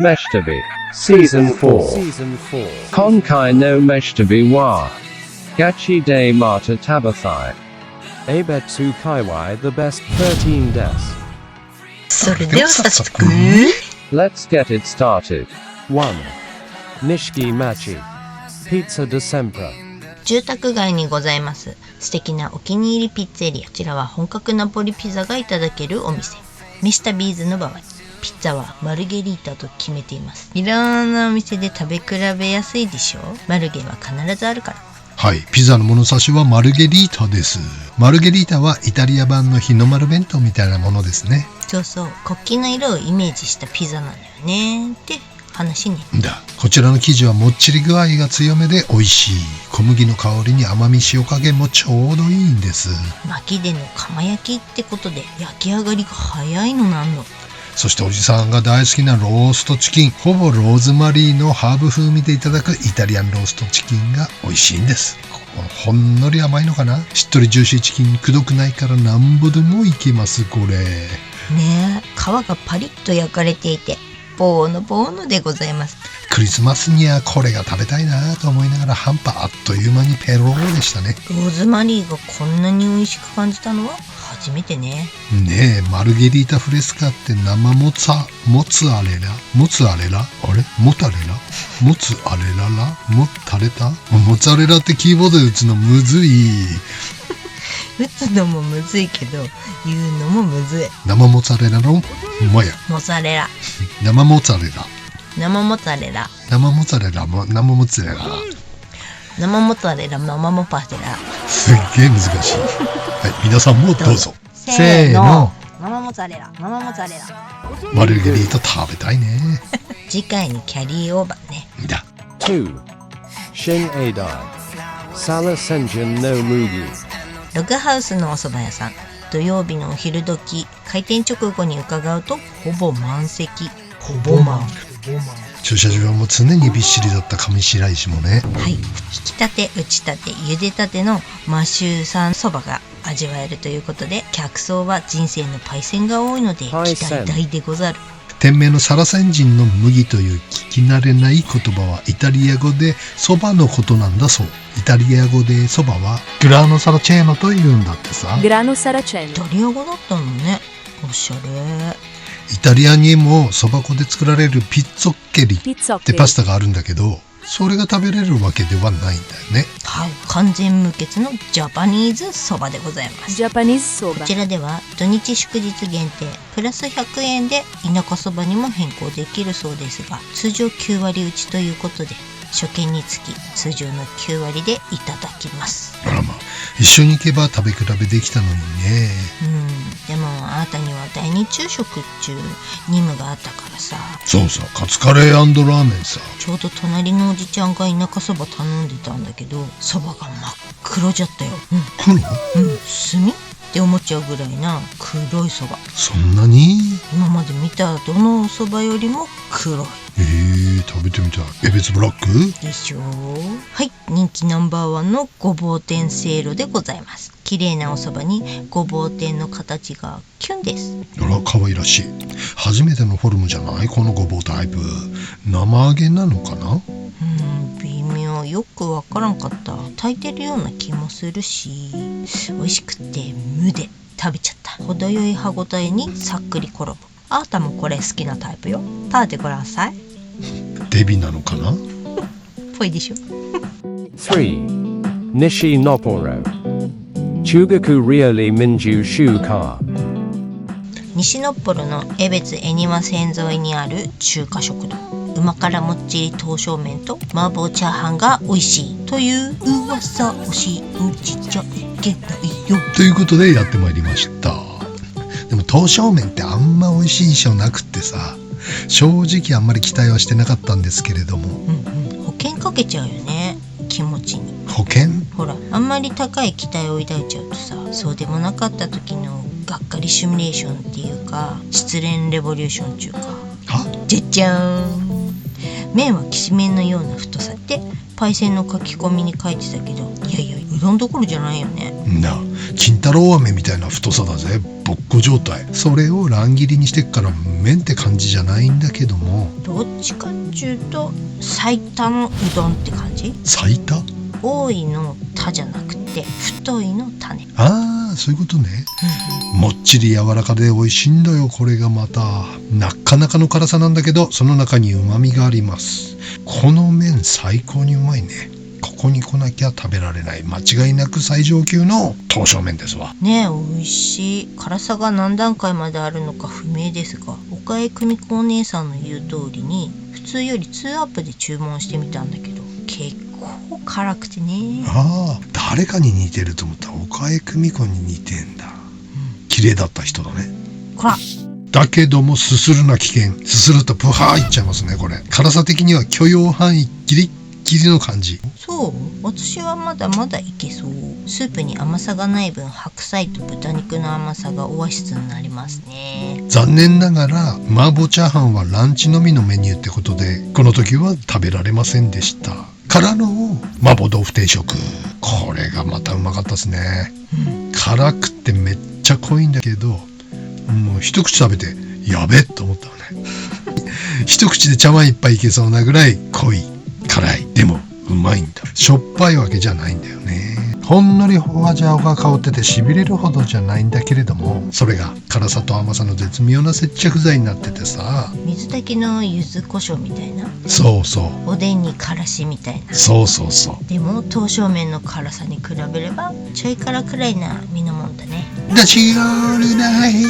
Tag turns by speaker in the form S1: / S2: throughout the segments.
S1: Meshtabi Season 4今回のMeshtabiはGachi de Mata Tabathai Abetsu Kaiwai the best 13 des
S2: それでは早速
S1: Let's get it started 1. Nishiki Machi Pizza de Sempre
S2: 住宅街にございます素敵なお気に入りピッツェリア。こちらは本格ナポリピザがいただけるお店。ミスタービーズの場合ピッツァはマルゲリータと決めています。いろんなお店で食べ比べやすいでしょ。マルゲは必ずあるから。
S3: はい、ピザの物差しはマルゲリータです。マルゲリータはイタリア版の日の丸弁当みたいなものですね。
S2: そうそう、国旗の色をイメージしたピザなんだよねって話ね。
S3: こちらの生地はもっちり具合が強めで美味しい。小麦の香りに甘み塩加減もちょうどいいんです。
S2: 薪での釜焼きってことで焼き上がりが早いのなんの。
S3: そしておじさんが大好きなローストチキン、ほぼローズマリーのハーブ風味でいただくイタリアンローストチキンが美味しいんです。ほんのり甘いのかな。しっとりジューシーチキンくどくないからなんぼでもいけますこれ。
S2: ねえ、皮がパリッと焼かれていてボーノボーノでございます。
S3: クリスマスにはこれが食べたいなと思いながら半端あっという間にペローでしたね。
S2: ローズマリーがこんなに美味しく感じたのは初めてね。
S3: ねえ、マルゲリータフレスカって生モツアレラモツアレラあれモタレラモツアレララモタレタモツアレラってキーボードで打つのむずい。
S2: 打つのもむずいけど言うのもむずい。
S3: 生モツアレラのもや
S2: モツアレラ
S3: 生モツアレラ
S2: 生モツアレラ
S3: 生モツアレラも生モツアレラ
S2: 生モツアレラ生モパレラ。
S3: すっげえ難しい。はい、皆さんもどうぞ。
S2: せーの。生モツアレラ生モツアレラ。
S3: マルゲリータ食べたいね。
S2: 次回にキャリーオーバーね。
S3: だ。
S1: 2. Shin Eidai Sala Senjin no Mugi
S2: ログハウスのお蕎麦屋さん。土曜日のお昼時開店直後に伺うとほぼ満席。ほぼ満。
S3: 駐車場も常にびっしりだった上白石もね。
S2: はい、引きたて打ちたて茹でたてのマシュー産そばが味わえるということで、客層は人生のパイセンが多いので期待大でござる。
S3: 店名のサラセンジンの麦という聞き慣れない言葉はイタリア語でそばのことなんだそう。イタリア語でそばはグラーノサラチェーノと言うんだってさ。
S4: グラノサラチェーノ。
S2: イタリア語だったのね。おしゃれ。
S3: イタリアにもそば粉で作られるピッツォッケリってパスタがあるんだけど、それが食べれるわけではないんだよね。
S2: はい、完全無欠のジャパニーズそばでございます。
S4: ジャパニーズそば。
S2: こちらでは土日祝日限定プラス100円で田舎そばにも変更できるそうですが、通常9割打ちということで初見につき通常の9割でいただきます。
S3: あらまあ、一緒に行けば食べ比べできたのにね。
S2: でもあなたには第二昼食っちゅう任務があったからさ。
S3: そうさ、カツカレー&ラーメンさ。
S2: ちょうど隣のおじちゃんが田舎そば頼んでたんだけど、そばが真っ黒じゃったよ。
S3: 黒？
S2: 炭って思っちゃうぐらいな黒いそば。
S3: そんなに？
S2: 今まで見たどのおそばよりも黒い。
S3: 食べてみたい。エベツブラック？
S2: でしょう。はい、人気ナンバーワンのごぼう天せいろでございます。綺麗なおそばにごぼう天の形がキュンです。
S3: あら、可愛らしい。初めてのフォルムじゃないこのごぼうタイプ。生揚げなのかな？
S2: 微妙、よくわからんかった。炊いてるような気もするし、美味しくて無で食べちゃった。程よい歯ごたえにさっくり衣。あなたもこれ好きなタイプよ。食べてごらんさい。
S3: デビなのかな？
S2: ぽいでしょ。
S1: 3. Nishi Nopporo Chugaku Rioli Minju Shuka
S2: 西のっぽろの江別恵庭線沿いにある中華食堂。旨辛もっちり刀削麺と麻婆チャーハンが美味しいという噂を信じちゃいけないよ。
S3: ということでやってまいりました。でも刀削麺ってあんま美味しい印象なくってさ、正直あんまり期待はしてなかったんですけれども、
S2: 保険かけちゃうよね、気持ちに。
S3: 保険？
S2: ほら、あんまり高い期待を抱いちゃうとさ、そうでもなかった時のがっかりシミュレーションっていうか、失恋レボリューションっていうか。じゃじゃーん。麺はきしめんのような太さでパイセンの書き込みに書いてたけど、いやいやうどんどころじゃないよね。
S3: 金太郎飴みたいな太さだぜ。ぼっこ状態。それを乱切りにしてっから麺って感じじゃないんだけども、
S2: どっちかっていうと最多のうどんって感じ。
S3: 最多？
S2: 多いの田じゃなくて太いの種。
S3: ああ、そういうことね。もっちり柔らかで美味しいんだよ。これがまたなかなかの辛さなんだけど、その中に旨味があります。この麺最高にうまいね。ここに来なきゃ食べられない、間違いなく最上級の刀削麺ですわ。
S2: ねえ、美味しい。辛さが何段階まであるのか不明ですが、岡江久美子お姉さんの言う通りに普通より2アップで注文してみたんだけど、結構辛くてね。
S3: ああ、誰かに似てると思ったら岡江久美子に似てんだ。綺麗だった人だね。
S2: こら。
S3: だけどもすするな危険。すするとプハーいっちゃいますね。これ辛さ的には許容範囲ギリッギリの感じ。
S2: そう、私はまだまだいけそう。スープに甘さがない分、白菜と豚肉の甘さがオアシスになりますね。
S3: 残念ながら麻婆チャーハンはランチのみのメニューってことで、この時は食べられませんでした。からの麻婆豆腐定食、これがまたうまかったですね。辛くてめっちゃ濃いんだけど、もう一口食べてやべえと思ったのね。一口で茶碗一杯いけそうなぐらい濃い、辛い、でもうまいんだ。しょっぱいわけじゃないんだよね。ほんのりホワジャオが香っててしびれるほどじゃないんだけれども、それが辛さと甘さの絶妙な接着剤になっててさ。
S2: 水炊きの柚子胡椒みたいな。
S3: そうそう。
S2: おでんにからしみたいな。
S3: そうそうそう。
S2: でも刀削麺の辛さに比べればちょい辛くらいな身のもんだね。
S3: 違うない。
S2: 違う。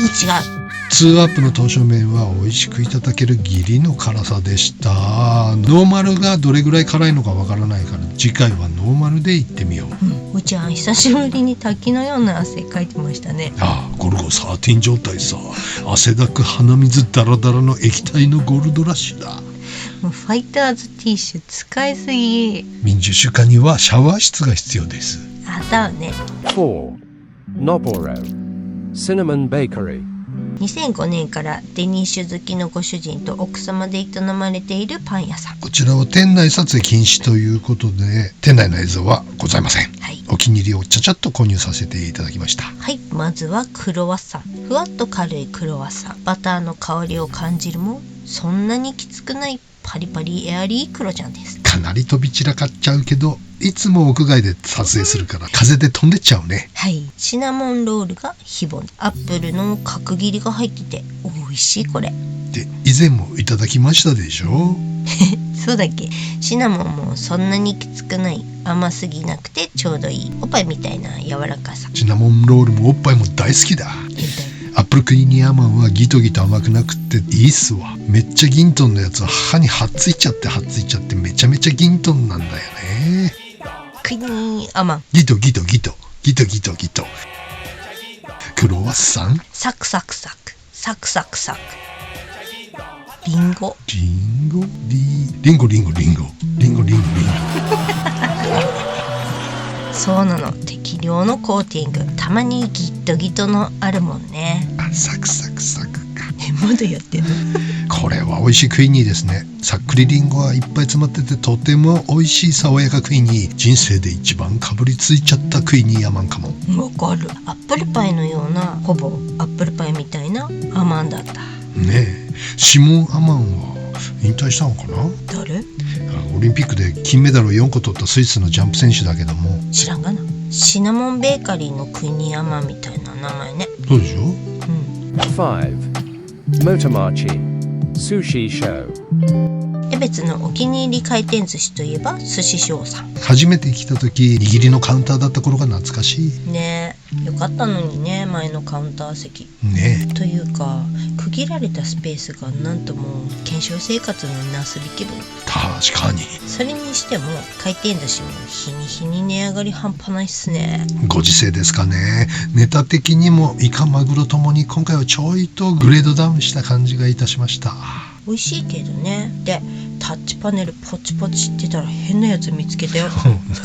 S3: 2アップの刀削麺は美味しくいただける義理の辛さでした。ノーマルがどれぐらい辛いのかわからないから、次回はノーマルでいってみよう。
S2: うちゃん久しぶりに滝のような汗かいてましたね。
S3: ああ、ゴルゴ13状態さ。汗だく鼻水ダラダラの液体のゴールドラッシュだ。
S2: もうファイターズティッシュ使いすぎ。
S3: 民主主化にはシャワー室が必要です。
S2: あだね。
S1: 4. Nobboro Cinnamon Bakery。
S2: 2005年からデニッシュ好きのご主人と奥様で営まれているパン屋さん。
S3: こちらは店内撮影禁止ということで、店内の映像はございません。
S2: はい、
S3: お気に入りをちゃちゃっと購入させていただきました。
S2: はい、まずはクロワッサン。ふわっと軽いクロワッサン。バターの香りを感じるもそんなにきつくないパリパリエアリークロちゃんです。
S3: かなり飛び散らかっちゃうけど、いつも屋外で撮影するから風で飛んでっちゃうね。
S2: はい、シナモンロールがヒボン。アップルの角切りが入ってて美味しい。これ
S3: で以前もいただきましたでしょ。
S2: そうだっけ。シナモンもそんなにきつくない、甘すぎなくてちょうどいい、おっぱいみたいな柔らかさ。
S3: シナモンロールもおっぱいも大好きだ。アップルクイニーアマンはギトギト甘くなくっていいっすわ。めっちゃギントンのやつは歯にはっついちゃってめちゃめちゃギントンなんだよね。
S2: クイニーアマン。
S3: ギトギトギトギトギトギト。クロワッサン
S2: サクサクサクサクサクサク。リンゴ
S3: リンゴリンゴリンゴリンゴリンゴリンゴリンゴ。
S2: そうなの、適量のコーティング。たまにギットギトのあるもんね。
S3: あ、サクサクサクか。
S2: まだやってんの。
S3: これは美味しいクイニーですね。さっくりリンゴはいっぱい詰まっててとても美味しい爽やかクイニー。人生で一番かぶりついちゃったクイニーアマンかも。
S2: わかる。アップルパイのような、ほぼアップルパイみたいなアマンだった。
S3: ねえ、シモン・アマンは引退したのかな。
S2: 誰？
S3: オリンピックで金メダルを4個取ったスイスのジャンプ選手だけども。
S2: 知らんがな。シナモンベーカリーのクイニーアマンみたいな名前ね。
S3: そうでしょ。
S1: 5. Motomachi Sushi Show。
S2: 江別のお気に入り回転寿司といえば寿司ショーさん。
S3: 初めて来た時握りのカウンターだった頃が懐かしい
S2: ね。え、よかったのにね、前のカウンター席
S3: ね。
S2: というか区切られたスペースがなんとも検証生活のなすび気分。
S3: 確かに。
S2: それにしても回転寿司も日に日に値上がり半端ないっすね。
S3: ご時世ですかね。ネタ的にもイカマグロともに今回はちょいとグレードダウンした感じがいたしました。
S2: 美味しいけどね。でタッチパネルポチポチってたら変なやつ見つけたよ。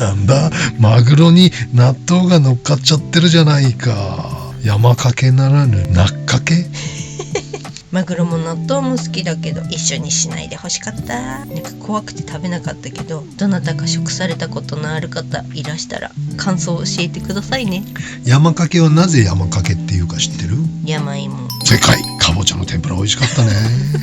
S3: なんだ、マグロに納豆が乗っかっちゃってるじゃないか。山かけならぬなっかけ。
S2: マグロも納豆も好きだけど一緒にしないでほしかった。なんか怖くて食べなかったけど、どなたか食されたことのある方いらしたら感想を教えてくださいね。
S3: 山かけはなぜ山かけっていうか知ってる？
S2: 山芋。
S3: 正解。かぼちゃの天ぷら美味しかったね。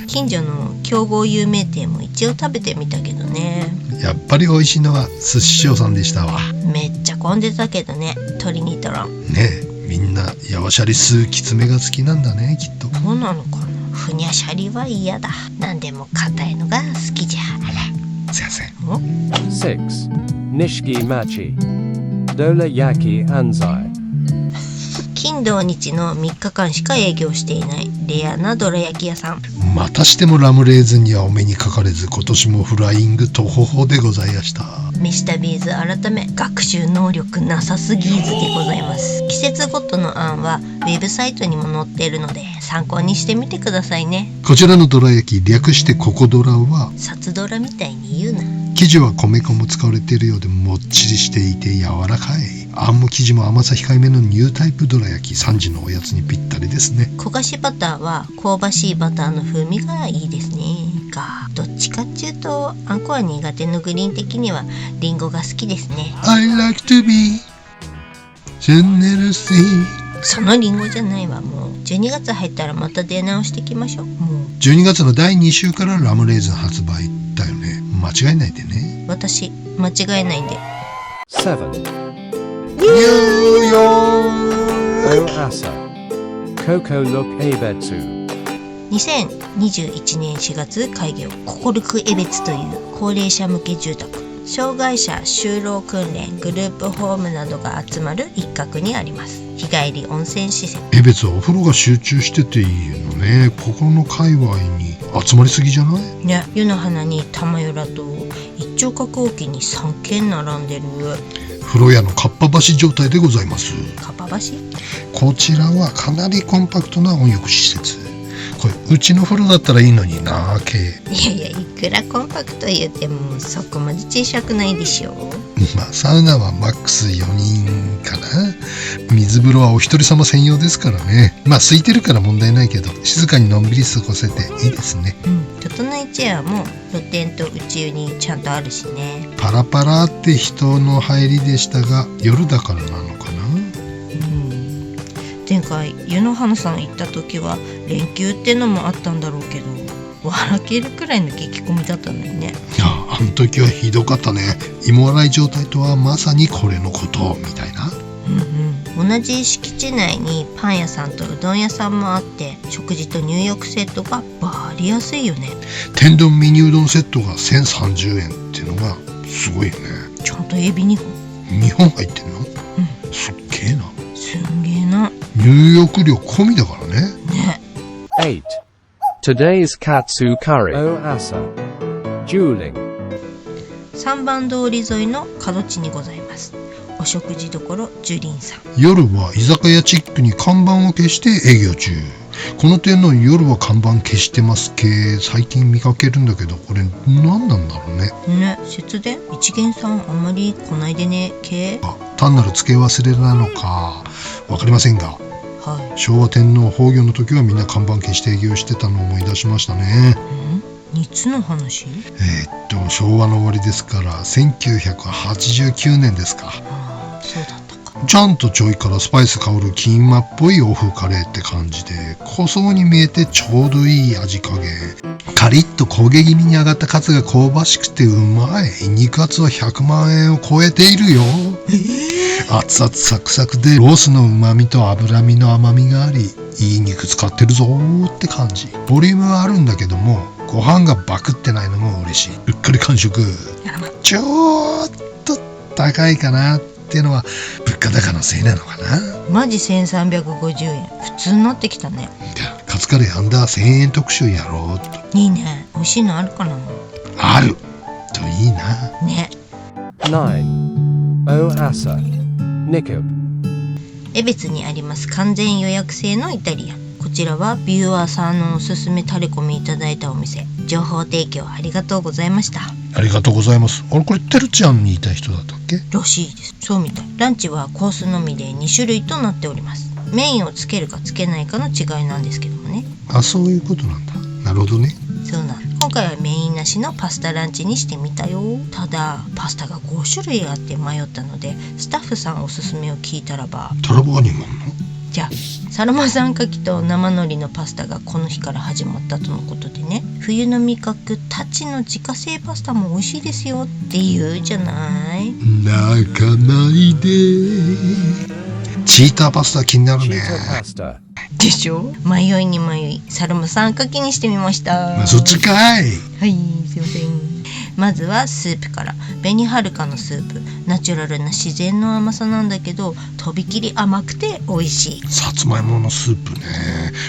S2: 近所の競合有名店も一応食べてみたけどね。
S3: やっぱり美味しいのは寿司匠さんでしたわ。
S2: めっちゃ混んでたけどね、鶏にとらん。
S3: ねえ、みんなやわしゃり吸うきつめが好きなんだね、きっと。
S2: そうなのかな。ふにゃしゃりは嫌だ。何でも硬いのが好きじゃ。
S3: あら、すいません。
S1: 6. Nishiki Machi Dorayaki Anzai。
S2: 金土日の3日間しか営業していないレアなどら焼き屋さん。
S3: またしてもラムレーズンにはお目にかかれず、今年もフライングトホホでございました。
S2: ミスタービーズ改め学習能力なさすぎーずでございます。季節ごとの案はウェブサイトにも載っているので参考にしてみてくださいね。
S3: こちらのどら焼き、略してココドラは、
S2: 札ドラみたいに言うな。
S3: 生地は米粉も使われているようでもっちりしていて柔らかい。あんも生地も甘さ控えめのニュータイプどら焼き、3時のおやつにぴったりですね。
S2: 焦がしバターは香ばしいバターの風味がいいですね。どっちかっていうとあんこは苦手のグリーン的にはリンゴが好きですね。
S3: I like to be generous。
S2: そのリンゴじゃないわ。もう12月入ったらまた出直していきましょう。もう
S3: 12月の第2週からラムレーズン発売だよね。間違えないでね。
S2: 私間違えないんで。
S1: 7.
S3: ニューヨーク
S1: Oasa Koko Look Abetsu。
S2: 2021年4月開業、ココルクエベツという高齢者向け住宅、障害者就労訓練グループホームなどが集まる一角にあります。日帰り温泉施設。
S3: 江別はお風呂が集中してていいのね。ここの界隈に集まりすぎじゃない
S2: ね。湯の花に玉浦と一丁角沖に3軒並んでる。
S3: 風呂屋のかっぱ橋状態でございます。
S2: かっぱ橋。
S3: こちらはかなりコンパクトな温浴施設。これうちの風呂だったらいいのにな。
S2: いやいや、いくらコンパクト言ってもそこまで小さくないでしょう。
S3: まあサウナはマックス4人かな。水風呂はお一人様専用ですからね。まあ空いてるから問題ないけど、静かにのんびり過ごせていいですね。
S2: 整いチェアも露天と宇宙にちゃんとあるしね。
S3: パラパラって人の入りでしたが、夜だからなのかな。
S2: 前回湯の花さん行った時は連休ってのもあったんだろうけど、笑けるくらいの激混みだったのにね。
S3: いや、あの時はひどかったね。芋洗い状態とはまさにこれのことみたいな。
S2: 同じ敷地内にパン屋さんとうどん屋さんもあって、食事と入浴セットがバリ安いよね。
S3: 天丼ミニうどんセットが1030円っていうのがすごいよね。
S2: ちゃんとエビ2本
S3: 2本入ってんの？すっげえな。
S2: すんげえな。
S3: 入浴料込みだからね。
S2: ね。
S1: 8. Today's Katsu Curry Oasa Juling。
S2: 3番通り沿いの角地にございます。お食事処ジュリンさん。
S3: 夜は居酒屋チックに看板を消して営業中。この店の夜は看板消してます系、最近見かけるんだけど、これ何なんだろうね。
S2: ね、節電一元さんあんまり来ないでね系。
S3: 単なる付け忘れなのかわかりませんが、
S2: はい。
S3: 昭和天皇崩御の時はみんな看板消して営業してたのを思い出しましたね。
S2: いつの話？
S3: 昭和の終わりですから1989年ですか。
S2: そうだったか。
S3: ちゃんとちょいからスパイス香るキーマっぽい欧風カレーって感じで、濃そうに見えてちょうどいい味加減。カリッと焦げ気味に揚がったカツが香ばしくてうまい。肉厚は100万円を超えているよ。熱々サクサクでロースの旨味と脂身の甘みがあり、いい肉使ってるぞーって感じ。ボリュームはあるんだけども、ご飯がバクってないのも嬉しい。うっかり完食。ちょっと高いかなっていうのは物価高のせいなのかな。
S2: マジ1350円。普通になってきたね。
S3: カツカレーアンダー1000円特集やろうと。
S2: いいね。美味しいのあるかな。
S3: あるといいな。
S2: ね。
S1: 9. Oasa Nikub。
S2: 江別にあります完全予約制のイタリアン。こちらはビューアーさんのおすすめタレコミいただいたお店。情報提供ありがとうございました。
S3: ありがとうございます。あれ、これてるちゃんにいた人だったっけ？
S2: らしいです。そうみたい。ランチはコースのみで2種類となっております。メインをつけるかつけないかの違いなんですけどもね。
S3: あ、そういうことなんだ。なるほどね。
S2: そうなの。今回はメインなしのパスタランチにしてみたよ。ただパスタが5種類あって迷ったので、スタッフさんおすすめを聞いたらば、
S3: タラバガニもあんの？
S2: じゃあサロマさんかきと生海苔のパスタがこの日から始まったとのことでね、冬の味覚タチの自家製パスタも美味しいですよって言うじゃない。
S3: 泣かないで。チーターパスタ気になるね。
S1: Cheetah pasta.
S2: でしょ。迷いに迷いサロマさんかきにしてみました。
S3: そっちかい。
S2: はい、すいません。まずはスープから。紅はるかのスープ、ナチュラルな自然の甘さなんだけど、とびきり甘くて美味しい。
S3: さつまいものスープね。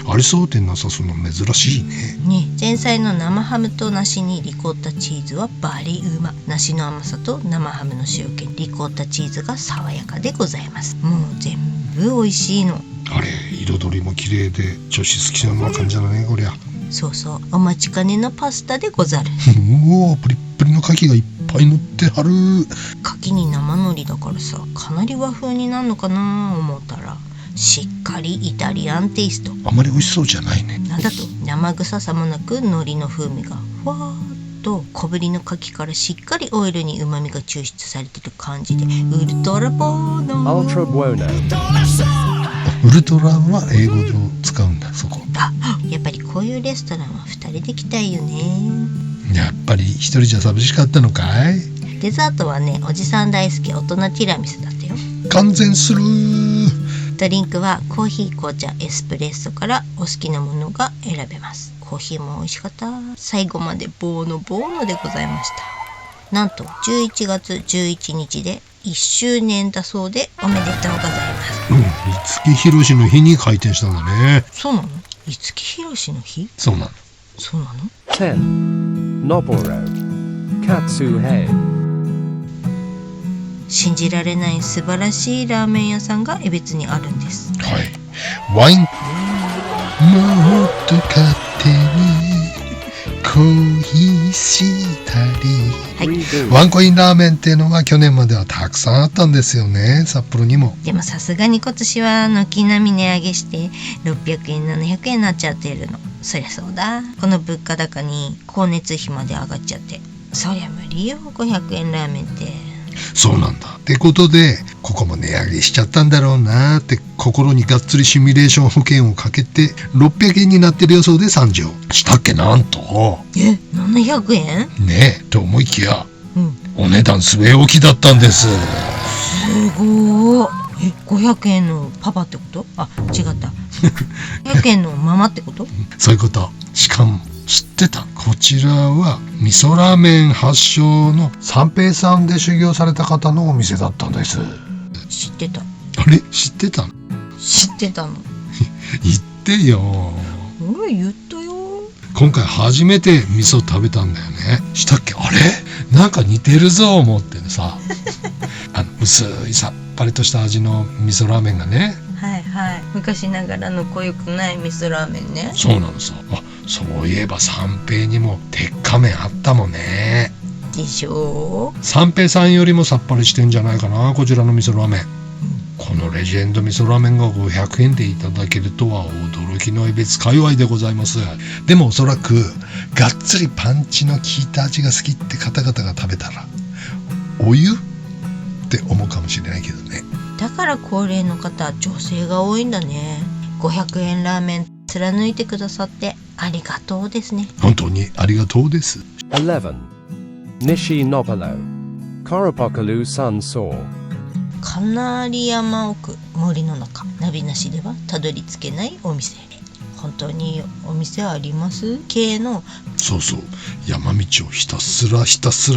S3: ありそうでなさそうな珍しいね。
S2: ね、前菜の生ハムと梨にリコッタチーズはバリうま。梨の甘さと生ハムの塩気、リコッタチーズが爽やかでございます。もう全部美味しいの。
S3: あれ、彩りも綺麗で女子好きな感じだねこりゃ。
S2: そうそう、お待ちかねのパスタでござる。
S3: うおー、プリップリの牡蠣がいっぱい乗ってはる。
S2: 牡蠣に生海苔だからさ、かなり和風になるのかな思ったら、しっかりイタリアンテイスト。
S3: あまり美味しそうじゃないね。
S2: なんだと、生臭さもなく海苔の風味がふわーっと小ぶりの牡蠣からしっかりオイルに旨味が抽出されてる感じで、ウルトラボーノ。
S1: Ultra buono.
S3: ウルトラは英語で使うんだそこ。
S2: あ、やっぱりこういうレストランは2人で来たいよね。
S3: やっぱり一人じゃ寂しかったのかい。
S2: デザートはね、おじさん大好き大人ティラミスだったよ。
S3: 完全する。
S2: ドリンクはコーヒー、紅茶、エスプレッソからお好きなものが選べます。コーヒーも美味しかった。最後までボーノボーノでございました。なんと11月11日で1周年だそうで、おめでとうございます。
S3: 五木ひろしの日に開店したんだね。
S2: そうなの？五木ひろしの日？
S3: そうなの。
S2: そうなの
S1: 10. Noboro. Katsuhei.
S2: 信じられない素晴らしいラーメン屋さんが江別にあるんです。
S3: はい。ワインもっと勝手に恋したり、
S1: Redo.
S3: ワンコインラーメンっていうのが去年まではたくさんあったんですよね、札幌にも。
S2: でもさすがに今年は軒並み値上げして600円700円になっちゃってるの。そりゃそうだ、この物価高に光熱費まで上がっちゃって、そりゃ無理よ500円ラーメンって。
S3: そうなんだ。ってことでここも値上げしちゃったんだろうなって心にがっつりシミュレーション保険をかけて600円になってる予想で参上したっけ。なんと
S2: 700円
S3: ねえと思いきや、
S2: うん、
S3: お値段据え置きだったんです。
S2: すごー。500円のパパってこと？あ、違った500円のママってこと？
S3: そういうこと。しかも知ってた？こちらは味噌ラーメン発祥の三平さんで修行された方のお店だったんです。
S2: 知ってた。
S3: あれ知ってたの？
S2: 知ってたの？
S3: 言ってよ。
S2: 俺言ったよ。
S3: 今回初めて味噌食べたんだよね。したっけ？あれなんか似てるぞ思ってさ薄いさっぱりとした味の味噌ラーメンがね。
S2: はいはい、昔ながらの濃ゆくない味噌ラーメンね。
S3: そうなんですよ。あ、そういえば三平にも鉄火麺あったもんね。
S2: でしょう。
S3: 三平さんよりもさっぱりしてんじゃないかな、こちらの味噌ラーメン。このレジェンド味噌ラーメンが500円でいただけるとは驚きの江別界隈でございます。でもおそらくがっつりパンチの効いた味が好きって方々が食べたらお湯って思うかもしれないけどね。
S2: だから高齢の方女性が多いんだね。500円ラーメン貫いてくださってありがとうですね。
S3: 本当にありがとうです。
S1: 11. Nishi Nopalo. Koropokalu Sunsaw.
S2: かなり山奥森の中、ナビなしではたどり着けないお店。本当にお店あります系の。
S3: そうそう、山道をひたすら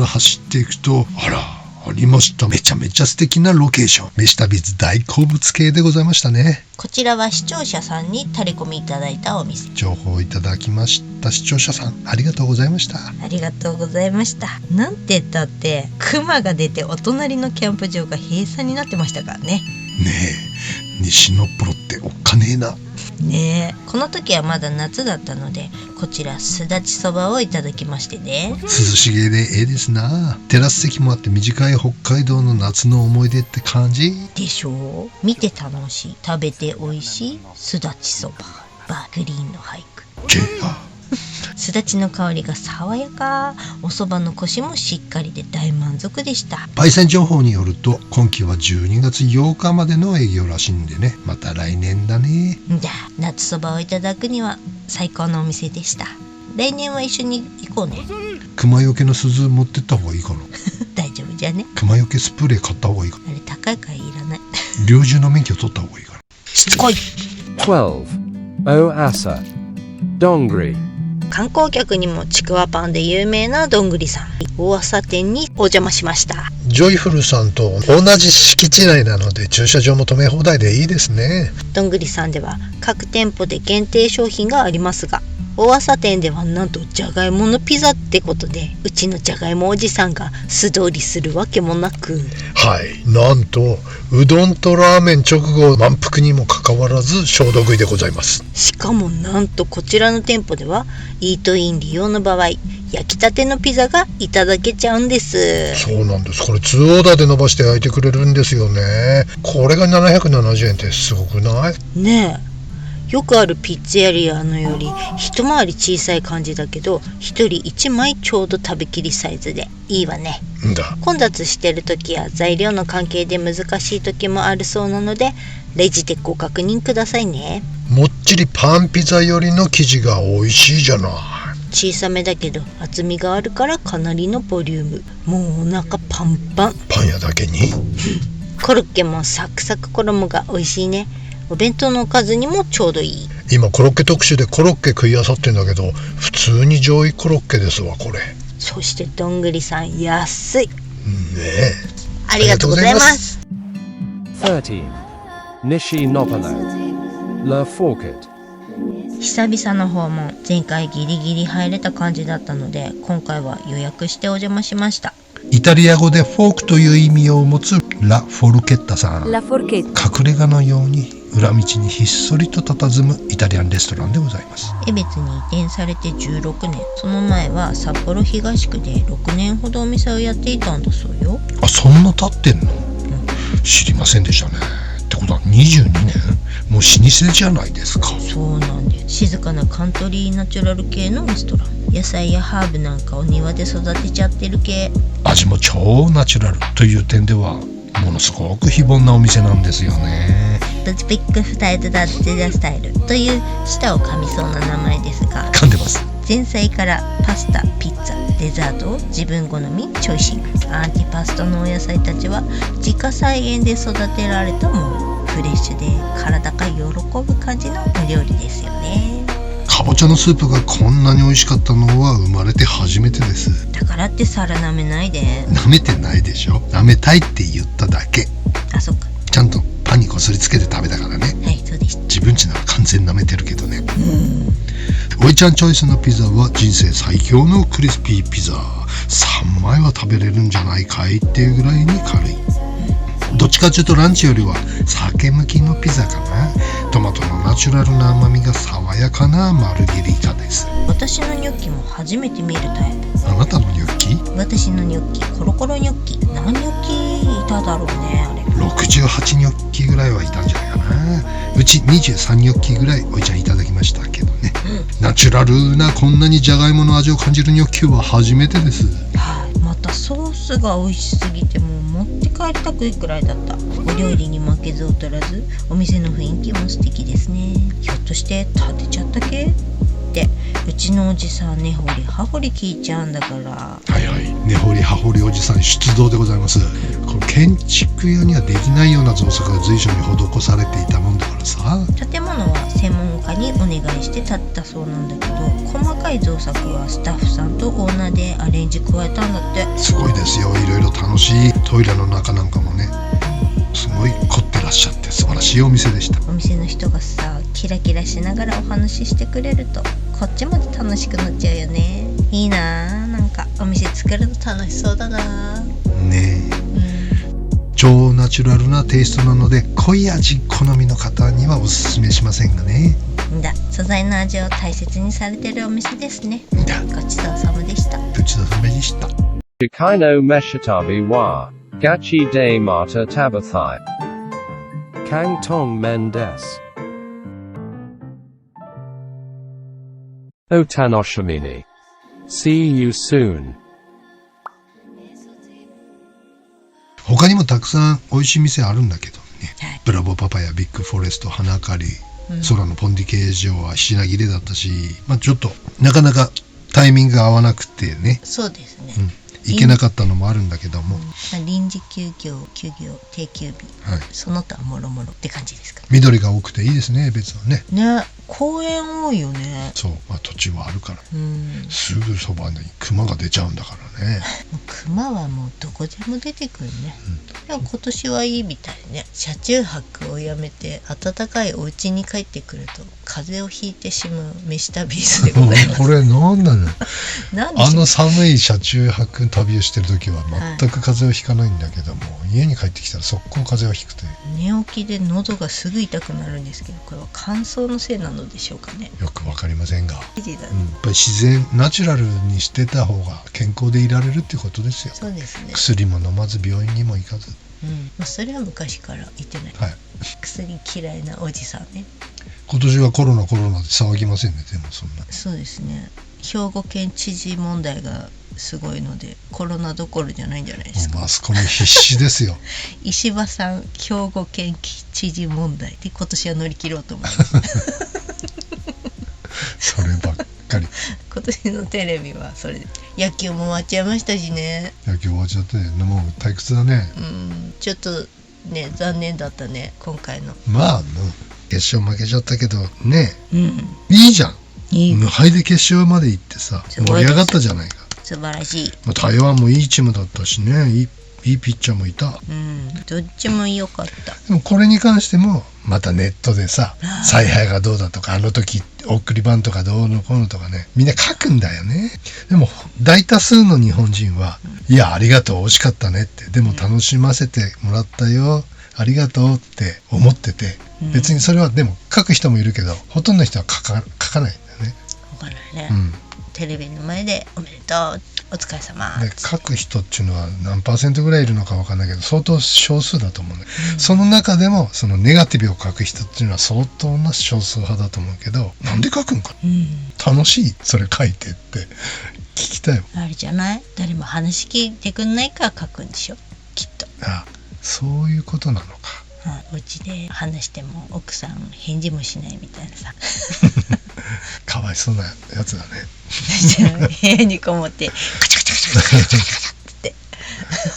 S3: 走っていくと、あらありました。めちゃめちゃ素敵なロケーション。飯旅ズ大好物系でございましたね。
S2: こちらは視聴者さんにタレコミいただいたお店。
S3: 情報をいただきました視聴者さん、ありがとうございました。
S2: ありがとうございました。なんて言ったってクマが出てお隣のキャンプ場が閉鎖になってましたからね。
S3: ねえ、西のプロっておっかねえな。
S2: ねえ、この時はまだ夏だったので、こちらすだちそばをいただきましてね。
S3: 涼しげでええですな。テラス席もあって短い北海道の夏の思い出って感じ
S2: でしょう。見て楽しい、食べて美味しいすだちそば、バーグリーンの俳句。
S3: ケア。
S2: すだちの香りが爽やか。お蕎麦のコシもしっかりで大満足でした。
S3: 焙煎情報によると今期は12月8日までの営業らしいんでね、また来年だね。
S2: じゃあ夏そばをいただくには最高のお店でした。来年は一緒に行こうね。
S3: 熊よけの鈴持ってった方がいいかな。
S2: 大丈夫じゃね。
S3: 熊よけスプレー買った方がいいかな。
S2: あれ高いからいらない。
S3: 猟銃の免許取った方がいいかな。
S2: しつこい。
S1: 12. Oasa. Dongri.
S2: 観光客にもちくわパンで有名などんぐりさん、大朝店にお邪魔しました。
S3: ジョイフルさんと同じ敷地内なので駐車場も止め放題でいいですね。
S2: どんぐりさんでは各店舗で限定商品がありますが、大朝店ではなんとじゃがいものピザってことで、うちのじゃがいもおじさんが素通りするわけもなく、
S3: はい、なんとうどんとラーメン直後満腹にもかかわらず消毒食いでございます。
S2: しかもなんとこちらの店舗ではイートイン利用の場合、焼きたてのピザがいただけちゃうんです。
S3: そうなんです。これ2オーダーで伸ばして焼いてくれるんですよね。これが770円ってすごくない？
S2: ねえ、よくあるピッツェリアのより一回り小さい感じだけど、一人1枚ちょうど食べきりサイズでいいわね。
S3: んだ。
S2: 混雑してる時や材料の関係で難しい時もあるそうなので、レジでご確認くださいね。
S3: もっちりパンピザよりの生地が美味しいじゃない。
S2: 小さめだけど厚みがあるからかなりのボリューム。もうお腹パンパン。
S3: パン屋だけに
S2: コロッケもサクサク衣が美味しいね。お弁当のおかずにもちょうどいい。
S3: 今コロッケ特集でコロッケ食いあさってんだけど、普通に上位コロッケですわこれ。
S2: そしてどんぐりさん安い。
S3: ねえ。
S2: ありがとうございます。
S1: 13. Nishi Nopano. La Forket.
S2: 久々の訪問。前回ギリギリ入れた感じだったので、今回は予約してお邪魔しました。
S3: イタリア語でフォークという意味を持つラ・フォルケッタさん。
S4: La Forchetta。
S3: 隠れ家のように裏道にひっそりと佇むイタリアンレストランでございます。
S2: 江別に移転されて16年。その前は札幌東区で6年ほどお店をやっていたんだそうよ。
S3: あ、そんな経ってんの？知りませんでしたね。ってことは22年？もう老舗じゃないですか。
S2: そうなんです。静かなカントリーナチュラル系のレストラン。野菜やハーブなんかお庭で育てちゃってる系。
S3: 味も超ナチュラルという点ではものすごく非凡なお店なんですよね。
S2: ドチピックスタイルダッチザスタイルという舌を噛みそうな名前ですが、
S3: 噛んでます。
S2: 前菜からパスタ、ピッツァ、デザートを自分好みチョイシング。アンティパストのお野菜たちは自家菜園で育てられたもの。フレッシュで体が喜ぶ感じのお料理ですよね。
S3: かぼちゃのスープがこんなに美味しかったのは生まれて初めてです。
S2: だからって皿舐めないで。
S3: 舐めてないでしょ。舐めたいって言っただけ。
S2: あ、そっか。
S3: ちゃんとパンにこすりつけて食べたからね。
S2: はい、そうでした。
S3: 自分ちなら完全に舐めてるけどね。おいちゃんチョイスのピザは人生最強のクリスピーピザ。3枚は食べれるんじゃないかいっていうぐらいに軽い。どっちかというとランチよりは酒向きのピザかな。トマトのナチュラルな甘みが爽やかなマルゲリータです。
S2: 私のニョッキも初めて見るタイプ。
S3: あなたのニョッキ？
S2: 私のニョッキ、コロコロニョッキ。何ニョッキいただろうね、あれ。
S3: 68ニョッキぐらいはいたんじゃないかな。うち23ニョッキぐらいおいちゃんいただきましたけどね。ナチュラルなこんなにじゃがいもの味を感じるニョッキは初めてです。
S2: はい、またソースが美味しすぎてもう持って帰りたくいくらいだった。お料理に負けず劣らず、お店の雰囲気も素敵ですね。ひょっとして建てちゃった系ってうちのおじさん根掘り葉掘り聞いちゃうんだから。
S3: はいはい、根掘り葉掘りおじさん出動でございます。この建築屋にはできないような造作が随所に施されていたもんだからさ。
S2: 建物は専門家にお願いして建てたそうなんだけど、細かい造作はスタッフさんとオーナーでアレンジ加えたんだって。
S3: すごいですよ。いろいろ楽しい。トイレの中なんかもね、すごい凝ってらっしゃって素晴らしいお店でした。
S2: お店の人がさ、キラキラしながらお話ししてくれるとこっちまで楽しくなっちゃうよね。いいなあ、なんかお店作るの楽しそうだな
S3: ねえ、超ナチュラルなテイストなので濃い味好みの方にはおすすめしませんがね。
S2: 素材の味を大切にされてるお店ですね。ごちそうさまでした。
S3: ごちそうさまでした。
S1: Chikai no Meshitabi wa Gachi de Mata Tabathai. Kang Tong Mendes. O Tanoshimini. See you soon.
S3: 他にもたくさん美味しい店あるんだけどね、
S2: はい、
S3: ブラボーパパやビッグフォレスト、花カリ、空のポンディ形状は品切れだったし、ちょっとなかなかタイミングが合わなくてね、
S2: そうですね、
S3: 行けなかったのもあるんだけども、
S2: 臨時休業、定休日、
S3: はい、
S2: その他もろもろって感じですかね。
S3: 緑が多くていいですね、別はね。
S2: ね、公園多いよね。
S3: そう、土地はあるから、
S2: うん、
S3: すぐそばに熊が出ちゃうんだからね。
S2: 熊はもうどこでも出てくるね、でも今年はいいみたいね。車中泊をやめて暖かいお家に帰ってくると風邪をひいてしまう飯旅でございます。
S3: これなんなの
S2: なんでしょう。
S3: あの寒い車中泊旅をしてる時は全く風邪をひかないんだけども、家に帰ってきたら速攻風邪をひくという。
S2: 寝起きで喉がすぐ痛くなるんですけど、これは乾燥のせいなのでしょうかね。
S3: よくわかりませんが、やっ
S2: 記事だね、
S3: ぱり自然ナチュラルにしてた方が健康でいられるってことですよ。
S2: そうですね。
S3: 薬も飲まず病院にも行かず、
S2: それは昔から言ってない、
S3: はい、
S2: 薬嫌いなおじさんね。
S3: 今年はコロナで騒ぎませんね。でもそんな。
S2: そうですね。兵庫県知事問題がすごいのでコロナどころじゃないんじゃないですか。
S3: マスコミ必死ですよ。
S2: 石破さん兵庫県知事問題で今年は乗り切ろうと思います
S3: そればっかり。
S2: 今年のテレビはそれで、野球も終わっちゃいましたしね。
S3: 野球終わっちゃってもう退屈だね。
S2: ちょっとね残念だったね今回の。
S3: 決勝負けちゃったけどね、
S2: い
S3: いじゃん。無敗で決勝まで行ってさ、盛り上がったじゃないか。
S2: 素晴らしい。
S3: 台湾もいいチームだったしね、いいピッチャーもいた。
S2: どっちも良かった。
S3: でもこれに関してもまたネットでさ、采配がどうだとか、あの時送りバントがどうのこうのとかね、みんな書くんだよね。でも大多数の日本人は、いやありがとう惜しかったねって、でも楽しませてもらったよ、ありがとうって思ってて、別にそれはでも書く人もいるけど、ほとんどの人は書かないんだよね。
S2: 書かないね。テレビの前でおめでとう、お疲れ様
S3: で書く人っていうのは何%ぐらいいるのか分かんないけど、相当少数だと思うね。その中でもそのネガティブを書く人っていうのは相当な少数派だと思うけど、なんで書くんか、楽しいそれ書いてって聞きたい。
S2: あれじゃない、誰も話聞いてくんないから書くんでしょきっと。
S3: そういうことなのか。
S2: お家で話しても奥さん返事もしないみたいなさ
S3: かわいそうなやつだね。
S2: 部屋にこもってカチャカチャカチャカチャカチャカチャって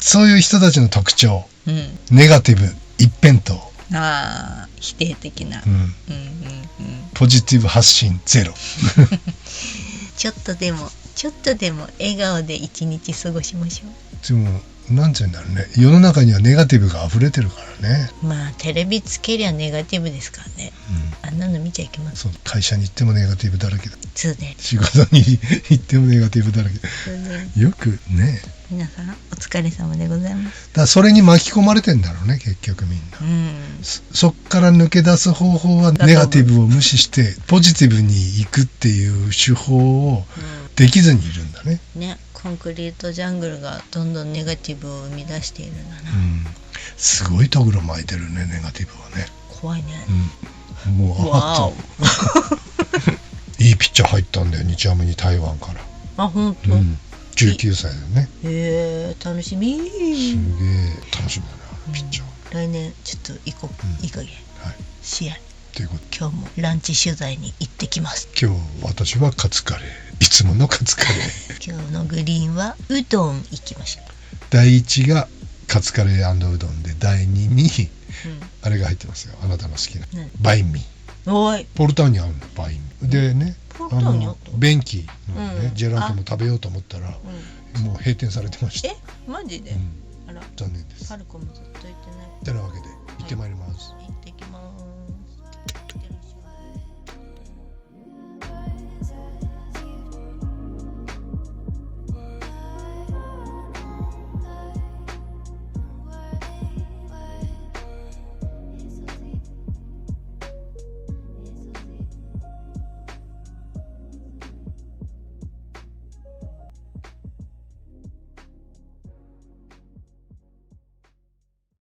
S3: そういう人たちの特徴、ネガティブ一辺倒、
S2: 否定的な、
S3: ポジティブ発信ゼロ
S2: ちょっとでも笑顔で一日過ごしましょう。
S3: でもなんていうんだろうね、世の中にはネガティブが溢れてるからね。
S2: テレビつけりゃネガティブですからね、あんなの見ちゃいけません。
S3: そう、会社に行ってもネガティブだらけだ。
S2: そうね。
S3: 仕事に行ってもネガティブだらけ。よくね。
S2: 皆さんお疲れ様でございます。
S3: だからそれに巻き込まれてんだろうね、結局みんな。そっから抜け出す方法はネガティブを無視してポジティブに行くっていう手法をできずにいるんだね。
S2: コンクリートジャングルがどんどんネガティブを生み出しているんだな。
S3: すごいとぐろ巻いてるね、ネガティブはね。
S2: 怖いね。
S3: もういいピッチャー入ったんだよ、日ハムに台湾から。
S2: 本当。
S3: 19歳だよね。
S2: 楽しみ。
S3: すげえ楽しみだな、ピッチャー。
S2: 来年ちょっと行こう、いい加減。試合。今日もランチ取材に行ってきます。
S3: 今日私はカツカレー、いつものカツカレ
S2: ー今日のグリーンはうどん行きましょう。
S3: 第1がカツカレー&うどんで、第2に、あれが入ってますよ、あなたの好きなバインミー。ポルタウにあるのバインミーでね、便器のね、ジェラートも食べようと思ったら、もう閉店されてました。
S2: マジで？
S3: 残念です。
S2: パルコもずっと行ってない。
S3: てなわけで行ってまいります。
S2: 行ってきます。